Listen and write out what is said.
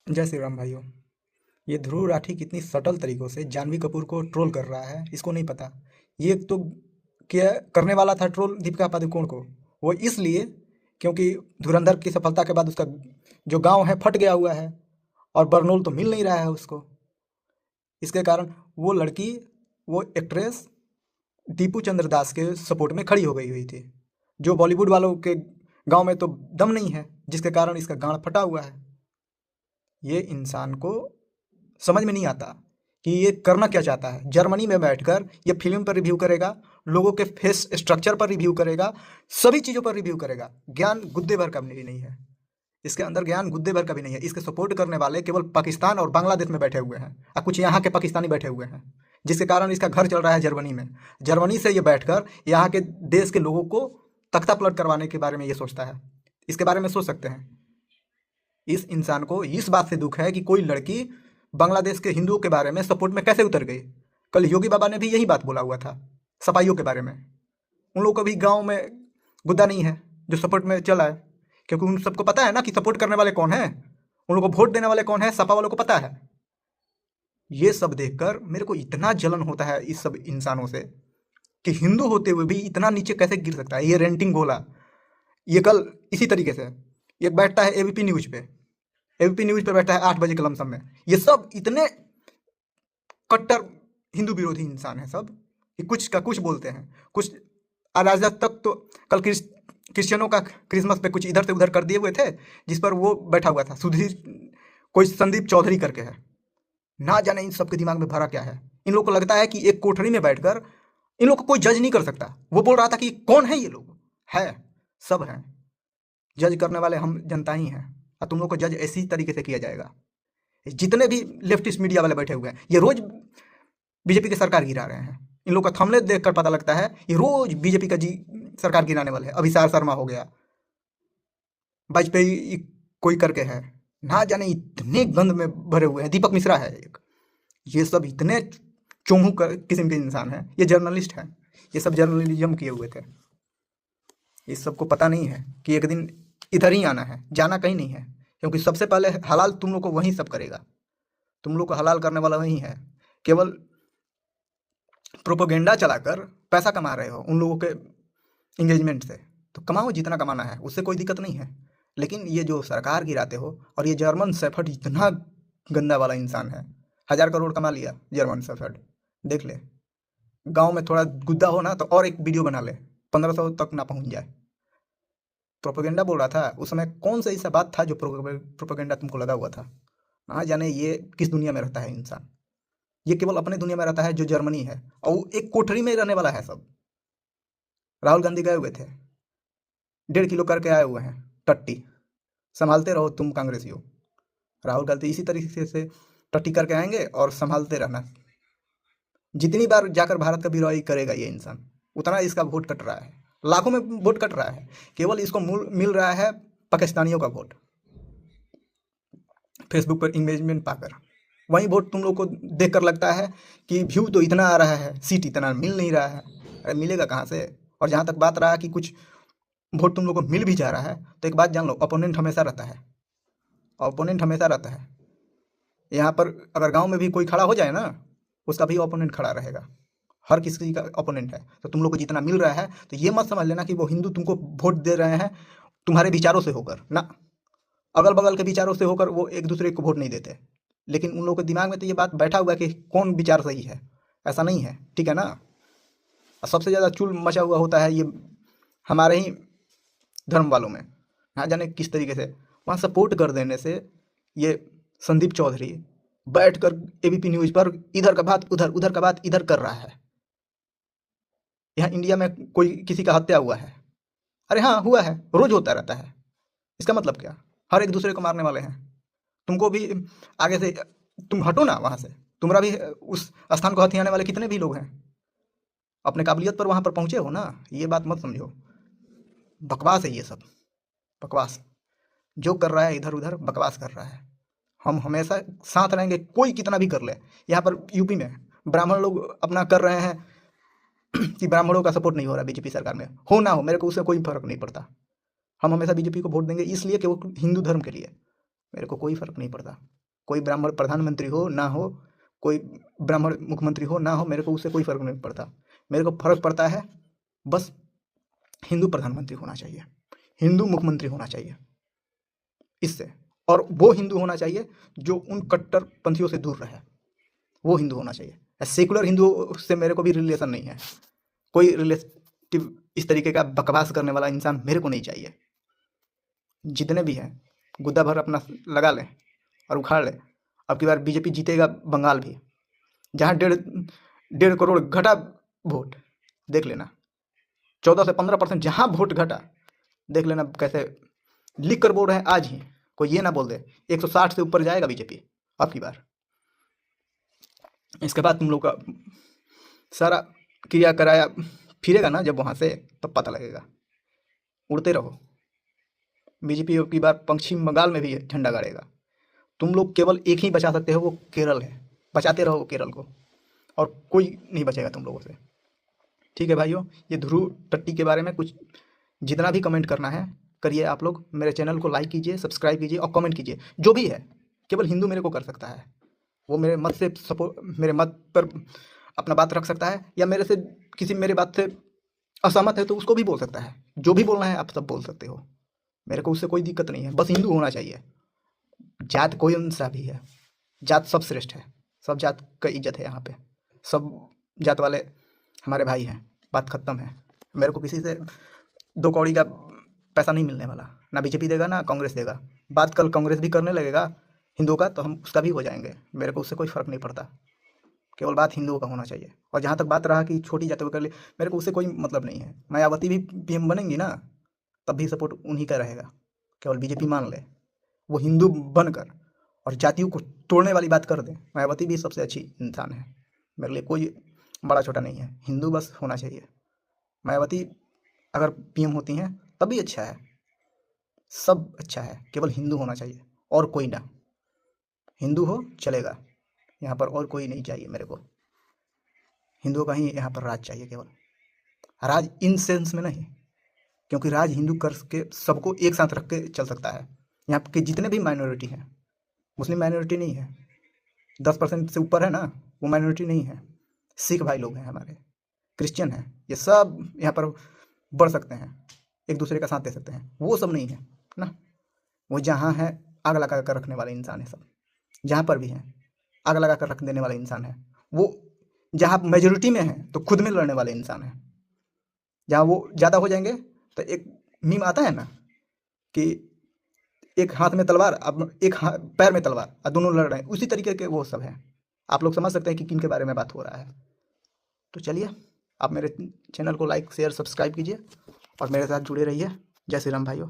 जय श्री राम भाइयों। ये ध्रुव राठी कितनी सटल तरीकों से जानवी कपूर को ट्रोल कर रहा है, इसको नहीं पता। ये तो क्या करने वाला था ट्रोल दीपिका पादुकोण को। वो इसलिए क्योंकि धुरंधर की सफलता के बाद उसका जो गांव है फट गया हुआ है और बरनौल तो मिल नहीं रहा है उसको। इसके कारण वो लड़की, वो एक्ट्रेस दीपू चंद्र दास के सपोर्ट में खड़ी हो गई हुई थी, जो बॉलीवुड वालों के गांव में तो दम नहीं है, जिसके कारण इसका गांड फटा हुआ है। ये इंसान को समझ में नहीं आता कि ये करना क्या चाहता है। जर्मनी में बैठकर ये फिल्म पर रिव्यू करेगा, लोगों के फेस स्ट्रक्चर पर रिव्यू करेगा, सभी चीज़ों पर रिव्यू करेगा। ज्ञान गुद्दे भर का भी नहीं है इसके अंदर, ज्ञान गुद्दे भर का भी नहीं है। इसके सपोर्ट करने वाले केवल पाकिस्तान और बांग्लादेश में बैठे हुए हैं और कुछ यहाँ के पाकिस्तानी बैठे हुए हैं, जिसके कारण इसका घर चल रहा है जर्मनी में। जर्मनी से ये बैठकर यहाँ के देश के लोगों को तख्ता पलट करवाने के बारे में ये सोचता है। इसके बारे में सोच सकते हैं। इस इंसान को इस बात से दुख है कि कोई लड़की बांग्लादेश के हिंदुओं के बारे में सपोर्ट में कैसे उतर गई। कल योगी बाबा ने भी यही बात बोला हुआ था सपाइयों के बारे में। उन लोगों को भी गांव में गुद्दा नहीं है जो सपोर्ट में चला है, क्योंकि उन सबको पता है ना कि सपोर्ट करने वाले कौन है, उन लोगों को वोट देने वाले कौन है, सपा वालों को पता है। ये सब देखकर मेरे को इतना जलन होता है इस सब इंसानों से कि हिंदू होते हुए भी इतना नीचे कैसे गिर सकता है। ये रेंटिंग गोला, ये कल इसी तरीके से ये बैठता है एबीपी न्यूज पे, एबीपी न्यूज पे बैठा है 8 बजे के लमसम में। ये सब इतने कट्टर हिंदू विरोधी इंसान है सब कि कुछ का कुछ बोलते हैं, कुछ अराजक तक। तो कल क्रिश्चियनों का क्रिसमस पे कुछ इधर से उधर कर दिए हुए थे, जिस पर वो बैठा हुआ था सुधीर, कोई संदीप चौधरी करके है। ना जाने इन सबके दिमाग में भरा क्या है। इन लोग को लगता है कि एक कोठरी में बैठकर इन लोग को कोई जज नहीं कर सकता। वो बोल रहा था कि कौन है ये लोग, है सब हैं, जज करने वाले हम जनता ही हैं, और तुम लोग को जज ऐसी तरीके से किया जाएगा। जितने भी लेफ्टिस्ट मीडिया वाले बैठे हुए हैं ये रोज बीजेपी की सरकार गिरा रहे हैं। इन लोग का थंबनेल देखकर पता लगता है ये रोज बीजेपी का सरकार गिराने वाले हैं। अभिसार शर्मा हो गया, वाजपेयी कोई करके है, ना जाने इतने गंद में भरे हुए हैं। दीपक मिश्रा है एक, ये सब इतने चोमू किस्म के इंसान हैं। ये जर्नलिस्ट हैं, ये सब जर्नलिज्म किए हुए थे। इस सबको पता नहीं है कि एक दिन इधर ही आना है, जाना कहीं नहीं है, क्योंकि सबसे पहले हलाल तुम लोग को वही सब करेगा। तुम लोग को हलाल करने वाला वही है। केवल प्रोपोगेंडा चलाकर पैसा कमा रहे हो उन लोगों के इंगेजमेंट से, तो कमाओ जितना कमाना है, उससे कोई दिक्कत नहीं है। लेकिन ये जो सरकार गिराते हो, और ये जर्मन शेफर्ड इतना गंदा वाला इंसान है, 1000 करोड़ कमा लिया जर्मन शेफर्ड। देख ले, गांव में थोड़ा गुद्दा हो ना तो और एक वीडियो बना ले, 1500 तक ना पहुंच जाए। प्रोपेगेंडा बोल रहा था उस समय, कौन सा ऐसा बात था जो प्रोपेगेंडा तुमको लगा हुआ था। ना जाने ये किस दुनिया में रहता है इंसान। ये केवल अपने दुनिया में रहता है जो जर्मनी है, और वो एक कोठरी में रहने वाला है सब। राहुल गांधी गए हुए थे, 1.5 किलो करके आए हुए हैं टट्टी। संभालते रहो तुम कांग्रेसियों। राहुल गांधी इसी तरीके से टट्टी करके आएंगे और संभालते रहना। जितनी बार जाकर भारत का विरोही करेगा ये इंसान, उतना इसका वोट कट रहा है, लाखों में वोट कट रहा है। केवल इसको मिल रहा है पाकिस्तानियों का वोट, फेसबुक पर इंगेजमेंट पाकर। वही वोट तुम लोग को देखकर लगता है कि व्यू तो इतना आ रहा है, सीट इतना मिल नहीं रहा है। अरे मिलेगा कहाँ से। और जहाँ तक बात रहा कि कुछ वोट तुम लोग को मिल भी जा रहा है, तो एक बात जान लो, अपोनेंट हमेशा रहता है, अपोनेंट हमेशा रहता है। यहाँ पर अगर गांव में भी कोई खड़ा हो जाए ना, उसका भी ओपोनेंट खड़ा रहेगा। हर किसी का ओपोनेंट है। तो तुम लोग को जितना मिल रहा है, तो ये मत समझ लेना कि वो हिंदू तुमको वोट दे रहे हैं तुम्हारे विचारों से होकर ना, अगल बगल के विचारों से होकर वो एक दूसरे को वोट नहीं देते। लेकिन उन लोगों के दिमाग में तो ये बात बैठा हुआ है कि कौन विचार सही है। ऐसा नहीं है, ठीक है ना। और सबसे ज़्यादा चूल मचा हुआ होता है ये हमारे ही धर्म वालों में, ना जाने किस तरीके से। वहाँ सपोर्ट कर देने से ये संदीप चौधरी बैठकर एबीपी न्यूज पर इधर का बात उधर, उधर का बात इधर कर रहा है। यहाँ इंडिया में कोई किसी का हत्या हुआ है, अरे हाँ हुआ है, रोज होता रहता है। इसका मतलब क्या, हर एक दूसरे को मारने वाले हैं। तुमको भी आगे से, तुम हटो ना वहाँ से, तुम्हारा भी उस स्थान को हथियाने वाले कितने भी लोग हैं। अपने काबिलियत पर वहाँ पर पहुँचे हो ना, ये बात मत समझो। बकवास है ये सब, बकवास। जो कर रहा है इधर उधर बकवास कर रहा है। हम हमेशा साथ रहेंगे, कोई कितना भी कर ले। यहाँ पर यूपी में ब्राह्मण लोग अपना कर रहे हैं कि ब्राह्मणों का सपोर्ट नहीं हो रहा बीजेपी सरकार में, हो ना हो मेरे को उससे कोई फर्क नहीं पड़ता। हम हमेशा बीजेपी को वोट देंगे, इसलिए कि वो हिंदू धर्म के लिए, मेरे को कोई फर्क नहीं पड़ता। कोई ब्राह्मण प्रधानमंत्री हो ना हो, कोई ब्राह्मण मुख्यमंत्री हो ना हो, मेरे को उससे कोई फ़र्क नहीं पड़ता। मेरे को फ़र्क पड़ता है बस हिंदू प्रधानमंत्री होना चाहिए, हिंदू मुख्यमंत्री होना चाहिए इससे, और वो हिंदू होना चाहिए जो उन कट्टरपंथियों से दूर रहे, वो हिंदू होना चाहिए। सेकुलर हिंदू से मेरे को भी रिलेशन नहीं है, कोई रिलेटिव इस तरीके का बकवास करने वाला इंसान मेरे को नहीं चाहिए। जितने भी हैं गुद्दा भर अपना लगा लें और उखाड़ लें। अब की बार बीजेपी जीतेगा बंगाल भी, जहाँ 1.5 करोड़ घटा वोट, देख लेना 14 से 15% जहाँ वोट घटा, देख लेना कैसे लिख कर बोल रहे हैं आज ही, कोई ये ना बोल दे 160 से ऊपर जाएगा बीजेपी अब की बार। इसके बाद तुम लोग का सारा क्रिया कराया फिरेगा ना, जब वहाँ से तब पता लगेगा। उड़ते रहो। बीजेपी अब की बार पश्चिम बंगाल में भी झंडा गाड़ेगा। तुम लोग केवल एक ही बचा सकते हो, वो केरल है। बचाते रहो केरल को, और कोई नहीं बचेगा तुम लोगों से। ठीक है भाइयों, ये ध्रुव टट्टी के बारे में कुछ जितना भी कमेंट करना है करिए आप लोग। मेरे चैनल को लाइक कीजिए, सब्सक्राइब कीजिए और कमेंट कीजिए। जो भी है, केवल हिंदू मेरे को कर सकता है, वो मेरे मत से मेरे मत पर अपना बात रख सकता है, या मेरे से किसी मेरे बात से असहमत है तो उसको भी बोल सकता है। जो भी बोलना है आप सब बोल सकते हो, मेरे को उससे कोई दिक्कत नहीं है, बस हिंदू होना चाहिए। जात कोई सा भी है, जात सब श्रेष्ठ है, सब जात का इज्जत है यहाँ पे, सब जात वाले हमारे भाई हैं, बात खत्म है। मेरे को किसी से 2 कौड़ी का पैसा नहीं मिलने वाला, ना बीजेपी देगा ना कांग्रेस देगा। बात कल कांग्रेस भी करने लगेगा हिंदुओं का, तो हम उसका भी हो जाएंगे, मेरे को उससे कोई फ़र्क नहीं पड़ता। केवल बात हिंदुओं का होना चाहिए। और जहाँ तक बात रहा कि छोटी जातों कर ले, मेरे को उससे कोई मतलब नहीं है। मायावती भी पीएम बनेंगी ना, तब भी सपोर्ट उन्हीं का रहेगा। केवल बीजेपी मान ले, वो हिंदू बनकर और जातियों को तोड़ने वाली बात कर दे। मायावती भी सबसे अच्छी इंसान है, मेरे लिए कोई बड़ा छोटा नहीं है, हिंदू बस होना चाहिए। मायावती अगर पीएम होती हैं तब भी अच्छा है, सब अच्छा है, केवल हिंदू होना चाहिए और कोई ना। हिंदू हो चलेगा, यहाँ पर और कोई नहीं चाहिए मेरे को। हिंदुओं का ही यहाँ पर राज चाहिए केवल, राज इन सेंस में नहीं, क्योंकि राज हिंदू कर के सबको एक साथ रख के चल सकता है। यहाँ के जितने भी माइनॉरिटी हैं, मुस्लिम माइनॉरिटी नहीं है, 10% से ऊपर है ना, वो माइनॉरिटी नहीं है। सिख भाई लोग हैं हमारे, क्रिश्चियन हैं, ये सब यहाँ पर बढ़ सकते हैं, एक दूसरे का साथ दे सकते हैं। वो सब नहीं है ना, वो जहाँ है आग लगा कर रखने वाले इंसान है सब, जहाँ पर भी हैं आग लगा कर रख देने वाले इंसान है वो। जहाँ मेजोरिटी में है तो खुद में लड़ने वाले इंसान है, जहाँ वो ज़्यादा हो जाएंगे तो एक मीम आता है ना कि एक हाथ में तलवार, अब एक पैर में तलवार, और दोनों लड़ रहे हैं, उसी तरीके के वो सब हैं। आप लोग समझ सकते हैं कि किन के बारे में बात हो रहा है। तो चलिए, आप मेरे चैनल को लाइक शेयर सब्सक्राइब कीजिए और मेरे साथ जुड़े रहिए। जय श्री राम भाइयों।